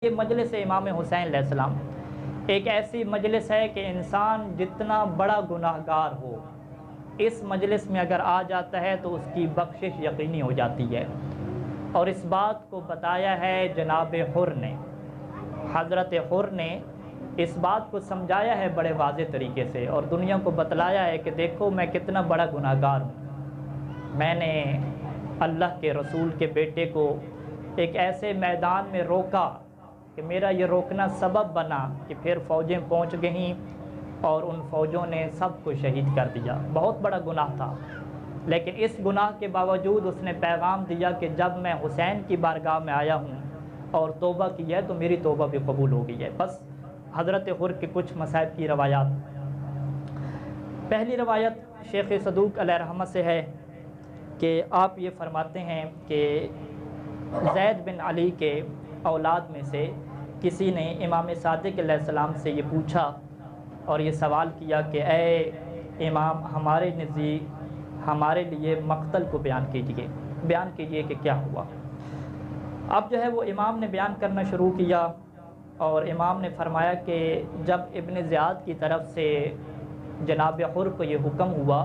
یہ مجلس امام حسین علیہ السلام ایک ایسی مجلس ہے کہ انسان جتنا بڑا گناہ گار ہو اس مجلس میں اگر آ جاتا ہے تو اس کی بخشش یقینی ہو جاتی ہے، اور اس بات کو بتایا ہے جناب حر نے، حضرت حر نے اس بات کو سمجھایا ہے بڑے واضح طریقے سے اور دنیا کو بتلایا ہے کہ دیکھو میں کتنا بڑا گناہ گار ہوں۔ میں نے اللہ کے رسول کے بیٹے کو ایک ایسے میدان میں روکا کہ میرا یہ روکنا سبب بنا کہ پھر فوجیں پہنچ گئیں اور ان فوجوں نے سب کو شہید کر دیا۔ بہت بڑا گناہ تھا، لیکن اس گناہ کے باوجود اس نے پیغام دیا کہ جب میں حسین کی بارگاہ میں آیا ہوں اور توبہ کی ہے تو میری توبہ بھی قبول ہو گئی ہے۔ بس حضرت حر کے کچھ مصائب کی روایات۔ پہلی روایت شیخ صدوق علیہ رحمہ سے ہے کہ آپ یہ فرماتے ہیں کہ زید بن علی کے اولاد میں سے کسی نے امام صادق علیہ السلام سے یہ پوچھا اور یہ سوال کیا کہ اے امام ہمارے نزدیک ہمارے لیے مقتل کو بیان کیجئے کہ کیا ہوا۔ اب جو ہے وہ امام نے بیان کرنا شروع کیا اور امام نے فرمایا کہ جب ابن زیاد کی طرف سے جناب حر کو یہ حکم ہوا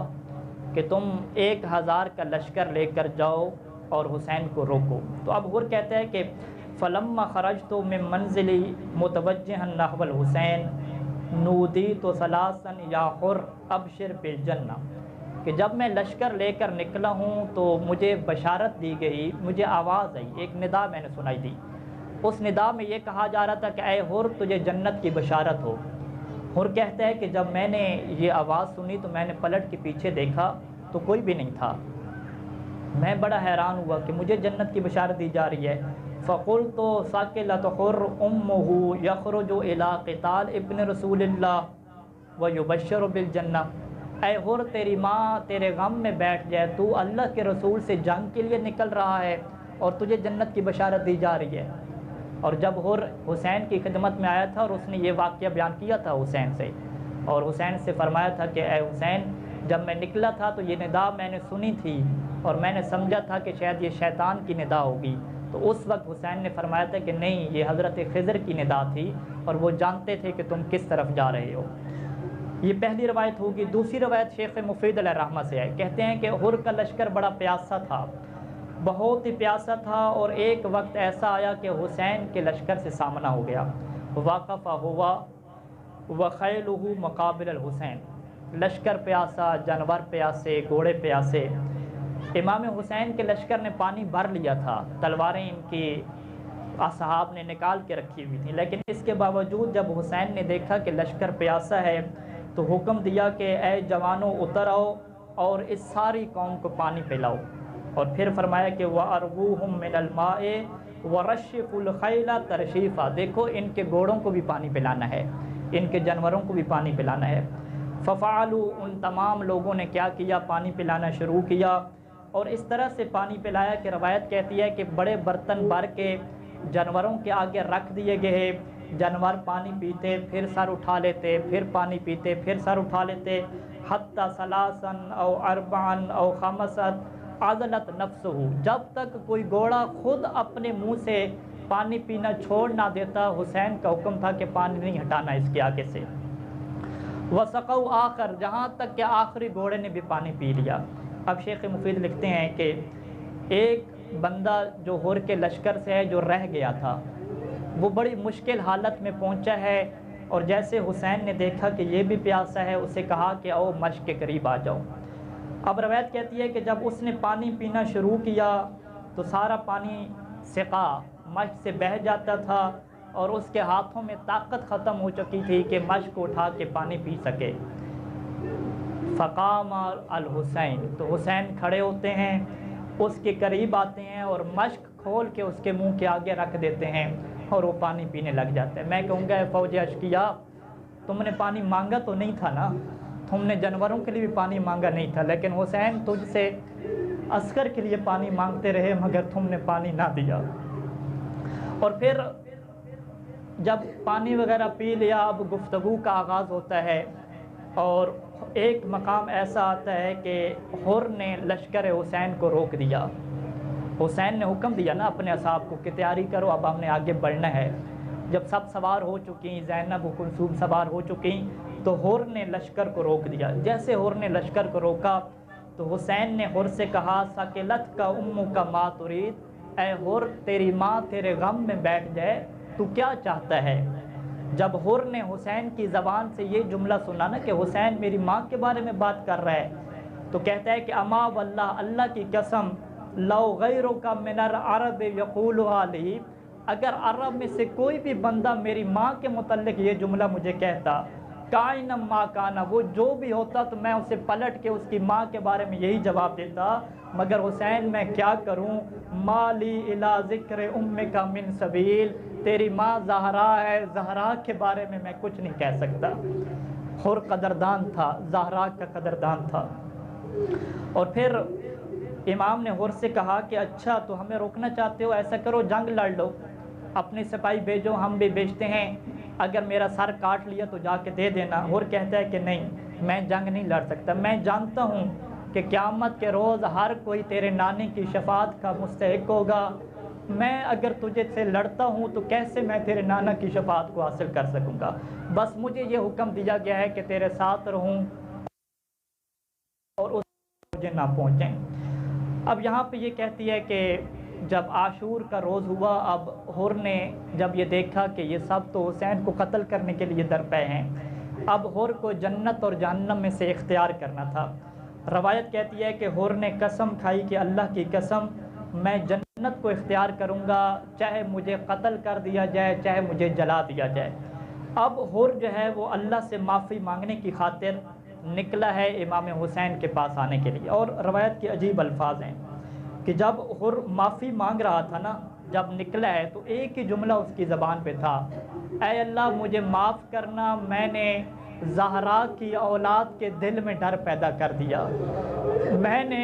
کہ تم 1000 کا لشکر لے کر جاؤ اور حسین کو روکو، تو اب حر کہتا ہے کہ فلما خرجت من منزلی متوجہا نحو الحسین نودیت ثلاثا یا حر ابشر بالجنہ، کہ جب میں لشکر لے کر نکلا ہوں تو مجھے بشارت دی گئی، مجھے آواز آئی، ایک ندا میں نے سنائی دی۔ اس ندا میں یہ کہا جا رہا تھا کہ اے حر تجھے جنت کی بشارت ہو۔ حر کہتا ہے کہ جب میں نے یہ آواز سنی تو میں نے پلٹ کے پیچھے دیکھا تو کوئی بھی نہیں تھا۔ میں بڑا حیران ہوا کہ مجھے جنت کی بشارت دی جا رہی ہے۔ فقلت ثقلت حر امہ یخرج الی قتال ابن رسول اللہ ویبشر بالجنہ، اے حر تیری ماں تیرے غم میں بیٹھ جائے، تو اللہ کے رسول سے جنگ کے لیے نکل رہا ہے اور تجھے جنت کی بشارت دی جا رہی ہے۔ اور جب حر حسین کی خدمت میں آیا تھا اور اس نے یہ واقعہ بیان کیا تھا حسین سے، اور حسین سے فرمایا تھا کہ اے حسین جب میں نکلا تھا تو یہ ندا میں نے سنی تھی اور میں نے سمجھا تھا کہ شاید یہ شیطان کی ندا ہوگی، تو اس وقت حسین نے فرمایا تھا کہ نہیں یہ حضرت خضر کی ندا تھی اور وہ جانتے تھے کہ تم کس طرف جا رہے ہو۔ یہ پہلی روایت ہوگی۔ دوسری روایت شیخ مفید علیہ رحمہ سے ہے، کہتے ہیں کہ حر کا لشکر بڑا پیاسا تھا، بہت ہی پیاسا تھا، اور ایک وقت ایسا آیا کہ حسین کے لشکر سے سامنا ہو گیا۔ واقف ہوا وخیلہ مقابل الحسین، لشکر پیاسا، جانور پیاسے، گھوڑے پیاسے۔ امام حسین کے لشکر نے پانی بھر لیا تھا، تلواریں ان کی اصحاب نے نکال کے رکھی ہوئی تھیں، لیکن اس کے باوجود جب حسین نے دیکھا کہ لشکر پیاسا ہے تو حکم دیا کہ اے جوانوں اتر آؤ اور اس ساری قوم کو پانی پلاؤ، اور پھر فرمایا کہ وَأَرْوُوهُم مِّنَ الْمَاءِ وَرَشِّفُوا الْخَيْلَ تَرْشِيفًا، دیکھو ان کے گھوڑوں کو بھی پانی پلانا ہے، ان کے جانوروں کو بھی پانی پلانا ہے۔ فَفَعَلُوا، ان تمام لوگوں نے کیا کیا، پانی پلانا شروع کیا، اور اس طرح سے پانی پلایا کہ روایت کہتی ہے کہ بڑے برتن بھر کے جانوروں کے آگے رکھ دیے گئے، جانور پانی پیتے پھر سر اٹھا لیتے، پھر پانی پیتے پھر سر اٹھا لیتے، حتی ثلاثا او اربعا او خمسۃ عضلت نفسہ، جب تک کوئی گھوڑا خود اپنے منہ سے پانی پینا چھوڑ نہ دیتا، حسین کا حکم تھا کہ پانی نہیں ہٹانا اس کے آگے سے۔ وسقوا آخر، جہاں تک کہ آخری گھوڑے نے بھی پانی پی لیا۔ اب شیخ مفید لکھتے ہیں کہ ایک بندہ جو حر کے لشکر سے ہے جو رہ گیا تھا، وہ بڑی مشکل حالت میں پہنچا ہے، اور جیسے حسین نے دیکھا کہ یہ بھی پیاسا ہے اسے کہا کہ او مشق کے قریب آ جاؤ۔ اب روایت کہتی ہے کہ جب اس نے پانی پینا شروع کیا تو سارا پانی سقا مشق سے بہہ جاتا تھا اور اس کے ہاتھوں میں طاقت ختم ہو چکی تھی کہ مشق کو اٹھا کے پانی پی سکے۔ فقام الحسین، تو حسین کھڑے ہوتے ہیں، اس کے قریب آتے ہیں اور مشق کھول کے اس کے منہ کے آگے رکھ دیتے ہیں اور وہ پانی پینے لگ جاتے ہیں۔ میں کہوں گا اے فوج اشقیا، تم نے پانی مانگا تو نہیں تھا نا، تم نے جانوروں کے لیے بھی پانی مانگا نہیں تھا، لیکن حسین تجھ سے عسکر کے لیے پانی مانگتے رہے مگر تم نے پانی نہ دیا۔ اور پھر جب پانی وغیرہ پی لیا اب گفتگو کا آغاز ہوتا ہے، اور ایک مقام ایسا آتا ہے کہ حر نے لشکر حسین کو روک دیا۔ حسین نے حکم دیا نا اپنے اصحاب کو کہ تیاری کرو، اب ہم نے آگے بڑھنا ہے، جب سب سوار ہو چکی، زینب و کلثوم سوار ہو چکی، تو حر نے لشکر کو روک دیا۔ جیسے حر نے لشکر کو روکا تو حسین نے حر سے کہا سکلت کا امو کا ما ترید، اے حر تیری ماں تیرے غم میں بیٹھ جائے، تو کیا چاہتا ہے؟ جب حر نے حسین کی زبان سے یہ جملہ سنا نا کہ حسین میری ماں کے بارے میں بات کر رہا ہے، تو کہتا ہے کہ اما واللہ، اللہ کی قسم، لو غیرک من العرب یقولها لی، اگر عرب میں سے کوئی بھی بندہ میری ماں کے متعلق یہ جملہ مجھے کہتا، کائنا ما کانا، وہ جو بھی ہوتا تو میں اسے پلٹ کے اس کی ماں کے بارے میں یہی جواب دیتا، مگر حسین میں کیا کروں، مالی الی ذکر امک من سبیل، تیری ماں زہرا ہے، زہرا کے بارے میں کچھ نہیں کہہ سکتا۔ حر قدردان تھا، زہرا کا قدردان تھا۔ اور پھر امام نے حر سے کہا کہ اچھا تو ہمیں روکنا چاہتے ہو، ایسا کرو جنگ لڑ لو، اپنے سپاہی بھیجو، ہم بھی بھیجتے ہیں، اگر میرا سر کاٹ لیا تو جا کے دے دینا۔ حر کہتا ہے کہ نہیں، میں جنگ نہیں لڑ سکتا، میں جانتا ہوں کہ قیامت کے روز ہر کوئی تیرے نانے کی شفاعت کا مستحق ہوگا، میں اگر تجھے سے لڑتا ہوں تو کیسے میں تیرے نانا کی شفاعت کو حاصل کر سکوں گا، بس مجھے یہ حکم دیا گیا ہے کہ تیرے ساتھ رہوں اور اس مجھے نہ پہنچیں۔ اب یہاں پہ یہ کہتی ہے کہ جب عاشور کا روز ہوا، اب حر نے جب یہ دیکھا کہ یہ سب تو حسین کو قتل کرنے کے لیے درپے ہیں، اب حر کو جنت اور جہنم میں سے اختیار کرنا تھا۔ روایت کہتی ہے کہ حر نے قسم کھائی کہ اللہ کی قسم، میں جنت کو اختیار کروں گا، چاہے مجھے قتل کر دیا جائے، چاہے مجھے جلا دیا جائے۔ اب حر جو ہے وہ اللہ سے معافی مانگنے کی خاطر نکلا ہے امام حسین کے پاس آنے کے لیے۔ اور روایت کے عجیب الفاظ ہیں کہ جب حر معافی مانگ رہا تھا نا، جب نکلا ہے تو ایک ہی جملہ اس کی زبان پہ تھا، اے اللہ مجھے معاف کرنا، میں نے زہرا کی اولاد کے دل میں ڈر پیدا کر دیا، میں نے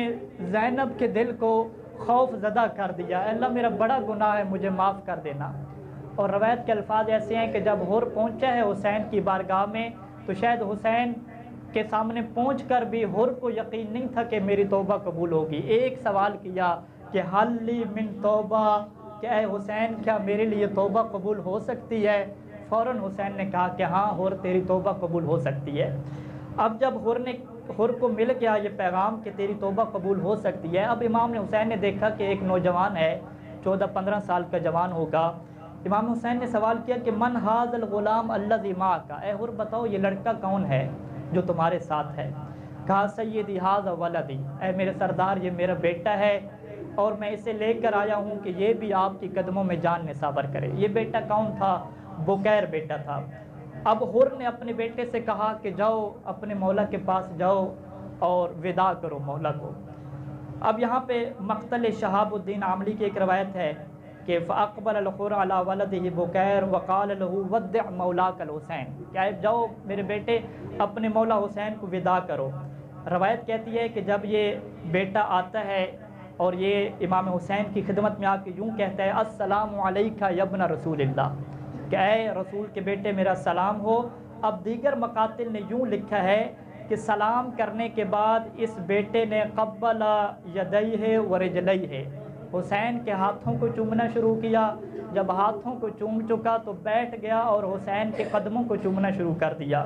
زینب کے دل کو خوف زدہ کر دیا، اے اللہ میرا بڑا گناہ ہے، مجھے معاف کر دینا۔ اور روایت کے الفاظ ایسے ہیں کہ جب حر پہنچا ہے حسین کی بارگاہ میں، تو شاید حسین کے سامنے پہنچ کر بھی حر کو یقین نہیں تھا کہ میری توبہ قبول ہوگی۔ ایک سوال کیا کہ حل لی من توبہ، کہ اے حسین کیا میرے لیے توبہ قبول ہو سکتی ہے؟ فوراً حسین نے کہا کہ ہاں حر تیری توبہ قبول ہو سکتی ہے۔ اب جب حر کو مل گیا یہ پیغام کہ تیری توبہ قبول ہو سکتی ہے، اب امام حسین نے دیکھا کہ ایک نوجوان ہے، 14-15 سال کا جوان ہوگا۔ امام حسین نے سوال کیا کہ من ھذا الغلام الذی معک، اے حر بتاؤ یہ لڑکا کون ہے جو تمہارے ساتھ ہے؟ کہا سیدی ھذا ولدی، اے میرے سردار یہ میرا بیٹا ہے، اور میں اسے لے کر آیا ہوں کہ یہ بھی آپ کی قدموں میں جان نثار کرے۔ یہ بیٹا کون تھا؟ بکیر بیٹا تھا۔ اب حر نے اپنے بیٹے سے کہا کہ جاؤ اپنے مولا کے پاس جاؤ اور وداع کرو مولا کو۔ اب یہاں پہ مقتل شہاب الدین عاملی کی ایک روایت ہے کہ فَأَقْبَلَ الْحُرُّ عَلَى وَلَدِهِ بُكَيْرٌ وَقَالَ لَهُ وَدِّعْ مَوْلَاكَ الْحُسَيْنِ، کہ جاؤ میرے بیٹے اپنے مولا حسین کو وداع کرو۔ روایت کہتی ہے کہ جب یہ بیٹا آتا ہے اور یہ امام حسین کی خدمت میں آ کے یوں کہتا ہے السلام علیکہ یا ابن رسول اللہ، کہ اے رسول کے بیٹے میرا سلام ہو۔ اب دیگر مقاتل نے یوں لکھا ہے کہ سلام کرنے کے بعد اس بیٹے نے قبل یدیہ ورجلیہ، حسین کے ہاتھوں کو چومنا شروع کیا، جب ہاتھوں کو چوم چکا تو بیٹھ گیا اور حسین کے قدموں کو چومنا شروع کر دیا،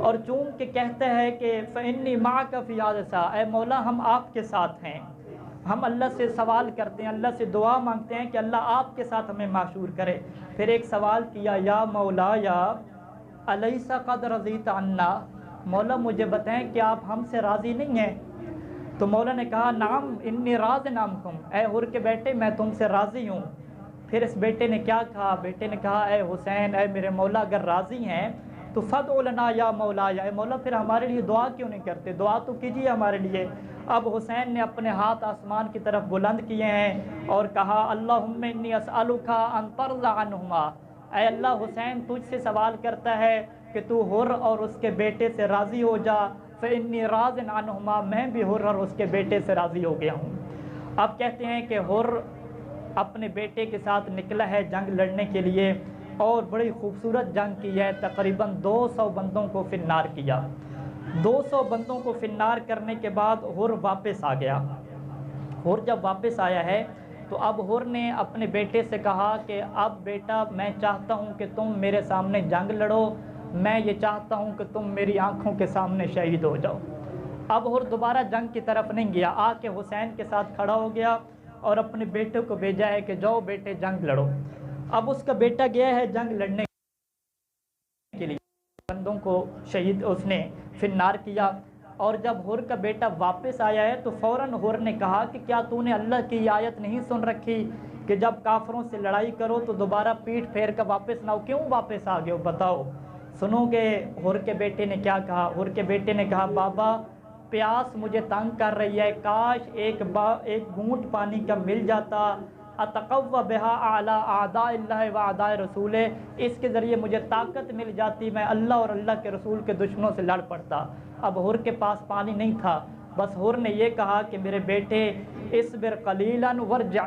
اور چوم کے کہتا ہے کہ فإنی معک فی ھذا، اے مولا ہم آپ کے ساتھ ہیں، ہم اللہ سے سوال کرتے ہیں، اللہ سے دعا مانگتے ہیں کہ اللہ آپ کے ساتھ ہمیں معشور کرے۔ پھر ایک سوال کیا یا مولا یا الیس قد رضیت عنا، مولا مجھے بتائیں کہ آپ ہم سے راضی نہیں ہیں؟ تو مولا نے کہا نعم انی راض عنکم، اے حر کے بیٹے میں تم سے راضی ہوں۔ پھر اس بیٹے نے کیا کہا؟ بیٹے نے کہا اے حسین، اے میرے مولا اگر راضی ہیں تو فدع لنا یا مولا، یا اے مولا پھر ہمارے لیے دعا کیوں نہیں کرتے، دعا تو کیجیے ہمارے لیے۔ اب حسین نے اپنے ہاتھ آسمان کی طرف بلند کیے ہیں اور کہا اللہم انی اسألک ان ترضى عنہما، اے اللہ حسین تجھ سے سوال کرتا ہے کہ تو حر اور اس کے بیٹے سے راضی ہو جا، فإنی راض عنہما، میں بھی حر اور اس کے بیٹے سے راضی ہو گیا ہوں۔ اب کہتے ہیں کہ حر اپنے بیٹے کے ساتھ نکلا ہے جنگ لڑنے کے لیے، اور بڑی خوبصورت جنگ کی ہے، تقریباً 200 بندوں کو فنار کیا۔ 200 بندوں کو فنار کرنے کے بعد حر واپس آ گیا۔ حر جب واپس آیا ہے تو تو اب حر نے اپنے بیٹے سے کہا کہ اب بیٹا میں چاہتا ہوں کہ تم میرے سامنے جنگ لڑو، میں یہ چاہتا ہوں کہ تم میری آنکھوں کے سامنے شہید ہو جاؤ۔ اب حر دوبارہ جنگ کی طرف نہیں گیا، آ کے حسین کے ساتھ کھڑا ہو گیا اور اپنے بیٹے کو بھیجا ہے کہ جاؤ بیٹے جنگ لڑو۔ اب اس کا بیٹا گیا ہے جنگ لڑنے کے لیے، بندوں کو شہید اس نے فنار کیا، اور جب حر کا بیٹا واپس آیا ہے تو فوراً حر نے کہا کہ کیا تو نے اللہ کی آیت نہیں سن رکھی کہ جب کافروں سے لڑائی کرو تو دوبارہ پیٹھ پھیر کر واپس نہ ہو، کیوں واپس آ گئے ہو بتاؤ؟ سنو گے حر کے بیٹے نے کیا کہا؟ حر کے بیٹے نے کہا بابا پیاس مجھے تنگ کر رہی ہے، کاش ایک گھونٹ پانی کا مل جاتا، اتقوی بہا اعلی اعداء اللہ و اعداء رسول، اس کے ذریعے مجھے طاقت مل جاتی، میں اللہ اور اللہ کے رسول کے دشمنوں سے لڑ پڑتا۔ اب حر کے پاس پانی نہیں تھا، بس حر نے یہ کہا کہ میرے بیٹے اصبر قلیلا ورجع،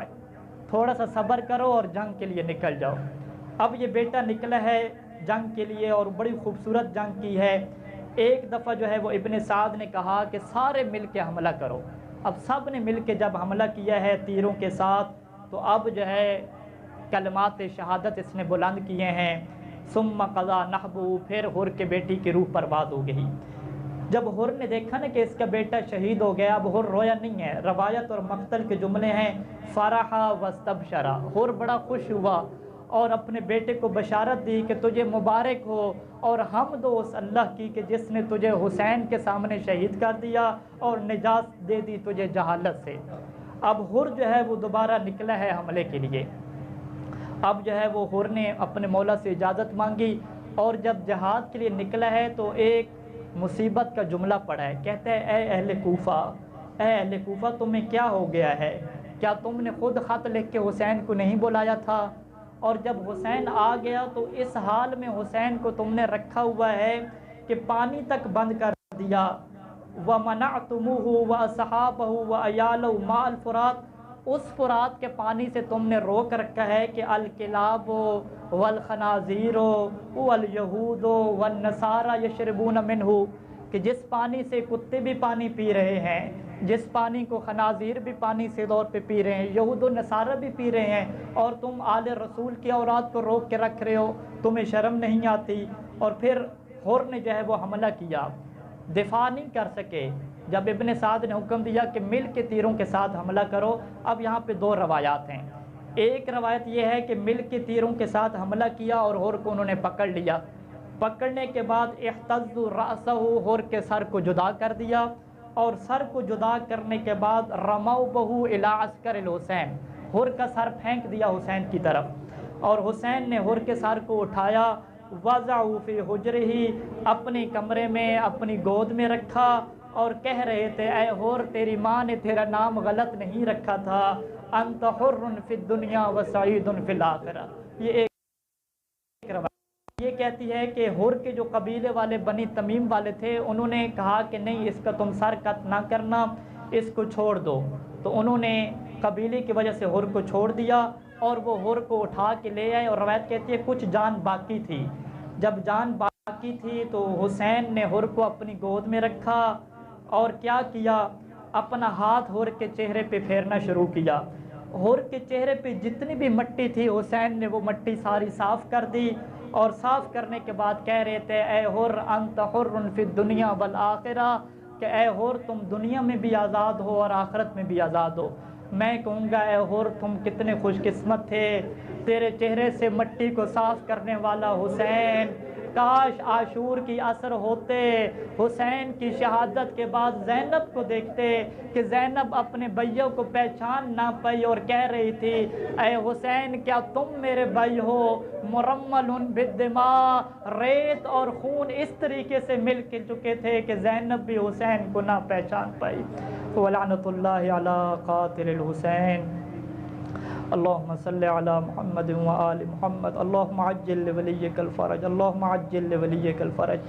تھوڑا سا صبر کرو اور جنگ کے لیے نکل جاؤ۔ اب یہ بیٹا نکلا ہے جنگ کے لیے اور بڑی خوبصورت جنگ کی ہے۔ ایک دفعہ جو ہے وہ ابن سعد نے کہا کہ سارے مل کے حملہ کرو۔ اب سب نے مل کے جب حملہ کیا ہے تیروں کے ساتھ، تو اب جو ہے کلمات شہادت اس نے بلند کیے ہیں، ثم قضا نحبہ، پھر حر کے بیٹی کی روح پرواز ہو گئی۔ جب حر نے دیکھا نا کہ اس کا بیٹا شہید ہو گیا، اب حر رویا نہیں ہے، روایت اور مقتل کے جملے ہیں فرح واستبشر، حر بڑا خوش ہوا اور اپنے بیٹے کو بشارت دی کہ تجھے مبارک ہو اور حمد ہو اس اللہ کی کہ جس نے تجھے حسین کے سامنے شہید کر دیا اور نجات دے دی تجھے جہالت سے۔ اب حر جو ہے وہ دوبارہ نکلا ہے حملے کے لیے۔ اب جو ہے وہ حر نے اپنے مولا سے اجازت مانگی اور جب جہاد کے لیے نکلا ہے تو ایک مصیبت کا جملہ پڑا ہے، کہتے ہیں اے اہل کوفہ، اے اہل کوفہ تمہیں کیا ہو گیا ہے؟ کیا تم نے خود خط لکھ کے حسین کو نہیں بلایا تھا؟ اور جب حسین آ گیا تو اس حال میں حسین کو تم نے رکھا ہوا ہے کہ پانی تک بند کر دیا، وَمَنَعْتُمُوهُ وَأَصْحَابَهُ وَأَيَالَهُ مَعَ الْفُرَاتِ، اس فرات کے پانی سے تم نے روک رکھا ہے کہ الکلاب والخنازیر والیہود والنصارى یشربون منہ، کہ جس پانی سے کتے بھی پانی پی رہے ہیں، جس پانی کو خنازیر بھی پانی سے طور پہ پی رہے ہیں، یہود و نصارہ بھی پی رہے ہیں، اور تم آل رسول کی اولاد کو روک کے رکھ رہے ہو، تمہیں شرم نہیں آتی؟ اور پھر حر نے جو ہے وہ حملہ کیا، دفاع نہیں کر سکے۔ جب ابن سعد نے حکم دیا کہ مل کے تیروں کے ساتھ حملہ کرو، اب یہاں پہ دو روایات ہیں۔ ایک روایت یہ ہے کہ مل کے تیروں کے ساتھ حملہ کیا اور حر کو انہوں نے پکڑ لیا، پکڑنے کے بعد احتزوا رأسہ، حر کے سر کو جدا کر دیا، اور سر کو جدا کرنے کے بعد رموا بہ الی عسکر الحسین، حر کا سر پھینک دیا حسین کی طرف، اور حسین نے حر کے سر کو اٹھایا، وضعوا فی حجرہ، اپنے کمرے میں اپنی گود میں رکھا، اور کہہ رہے تھے اے حر تیری ماں نے تیرا نام غلط نہیں رکھا تھا، انت حر فی الدنیا وسعید فی الآخرہ۔ یہ ایک روایت یہ کہتی ہے کہ حر کے جو قبیلے والے بنی تمیم والے تھے انہوں نے کہا کہ نہیں اس کا تم سر قط نہ کرنا، اس کو چھوڑ دو، تو انہوں نے قبیلے کی وجہ سے حر کو چھوڑ دیا اور وہ حر کو اٹھا کے لے آئے، اور روایت کہتی ہے کچھ جان باقی تھی، جب جان باقی تھی تو حسین نے حر کو اپنی گود میں رکھا اور کیا کیا، اپنا ہاتھ حر کے چہرے پہ پھیرنا شروع کیا، حر کے چہرے پہ جتنی بھی مٹی تھی حسین نے وہ مٹی ساری صاف کر دی، اور صاف کرنے کے بعد کہہ رہے تھے اے حر انت حر فی الدنیا والآخرہ، کہ اے حر تم دنیا میں بھی آزاد ہو اور آخرت میں بھی آزاد ہو۔ میں کہوں گا اے حر تم کتنے خوش قسمت تھے، تیرے چہرے سے مٹی کو صاف کرنے والا حسین، کاش عاشور کی عصر ہوتے، حسین کی شہادت کے بعد زینب کو دیکھتے کہ زینب اپنے بھائیوں کو پہچان نہ پائی اور کہہ رہی تھی اے حسین کیا تم میرے بھائی ہو، مرمل بالدماء، ریت اور خون اس طریقے سے مل کے چکے تھے کہ زینب بھی حسین کو نہ پہچان پائی۔ ولعنت اللہ علی قاتل الحسین۔ اللہم صلی علی محمد و آل محمد، اللہم عجل لولیک الفرج، اللہم عجل لولیک الفرج۔